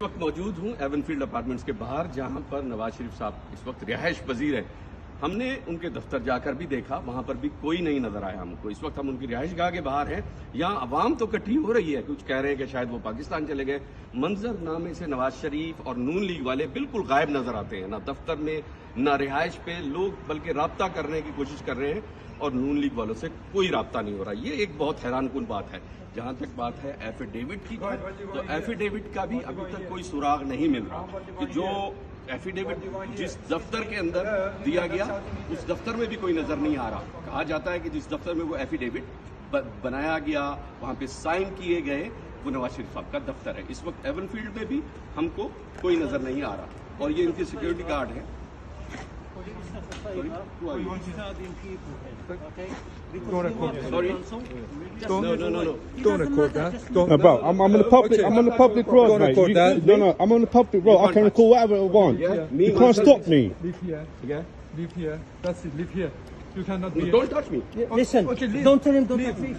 وقت موجود ہوں ایون فیلڈ اپارٹمنٹس کے باہر، جہاں پر نواز شریف صاحب اس وقت رہائش پذیر ہیں. ہم نے ان کے دفتر جا کر بھی دیکھا، وہاں پر بھی کوئی نہیں نظر آیا ہم کو. اس وقت ہم ان کی رہائش گاہ کے باہر ہیں. یہاں عوام تو اکٹھی ہو رہی ہے، کچھ کہہ رہے ہیں کہ شاید وہ پاکستان چلے گئے. منظر نامے سے نواز شریف اور نون لیگ والے بالکل غائب نظر آتے ہیں، نہ دفتر میں نہ رہائش پہ. لوگ بلکہ رابطہ کرنے کی کوشش کر رہے ہیں اور نون لیگ والوں سے کوئی رابطہ نہیں ہو رہا. یہ ایک بہت حیران کن بات ہے. جہاں تک بات ہے ایفیڈیوٹ کی، تو ایفیڈیوٹ کا بھی ابھی تک کوئی سراغ نہیں مل رہا کہ جو ایفیڈیوٹ جس دفتر کے اندر دیا گیا اس دفتر میں بھی کوئی نظر نہیں آ رہا. کہا جاتا ہے کہ جس دفتر میں وہ ایفیڈیوٹ بنایا گیا، وہاں پہ سائن کیے گئے، وہ نواز شریف صاحب کا دفتر ہے. اس وقت ایون فیلڈ میں بھی ہم کو کوئی نظر نہیں آ رہا. اور یہ ان کی سیکورٹی گارڈ ہے. Sorry? Don't record that. I'm on the public. I'm on the public road, Don't mate. record that. No, I'm on the public road. I can record whatever I want. Yeah, You can't stop me. Leave here. Yeah? Leave here. That's it. Leave here. You cannot be. Don't touch me. Listen, Okay, leave. don't tell him don't Leave. touch me.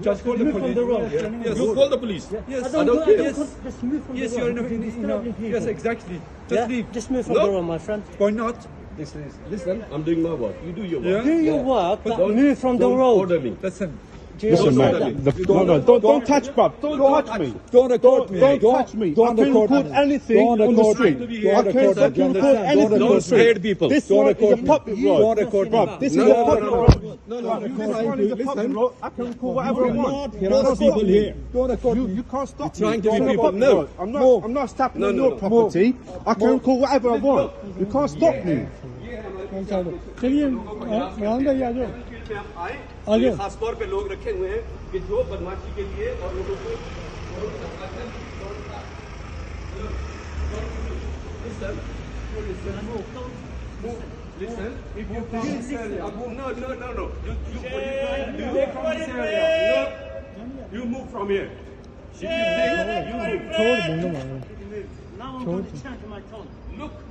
Just call the Move from the police. road. Yes. You call the police. Yes. I don't care. care. Just move from Yes, the you're road. in a, Disturbing people. yes, exactly. Just Yeah? leave. Just move from No. the road, my friend. Why not? Listen, I'm doing my work. You do your work. Yeah. Do your Yeah. work, but Don't- move from the Don't road. order me. Listen. Listen, Don't mate. touch me. Don't touch, bruv. Don't touch me. Don't record me. Don't touch me. I can record anything on the street. I can record anything on the street. scared people. This one is a public road. Don't record me. Bruv, this is No, a public no, road. No, This one is a public road. I can record whatever I want. There are people here. Don't record You me. can't stop me. trying to This be is a people. public No. road. I'm not stepping No, on no, your no. property. I can record whatever I want. You can't stop me. चलिए आगे खास तौर पे लोग रखे हुए हैं कि जो बदमाशी के लिए और लोगों को Listen, if you come this area, no. You move from here. If you think, you move. Now I'm going to change my tone. Look.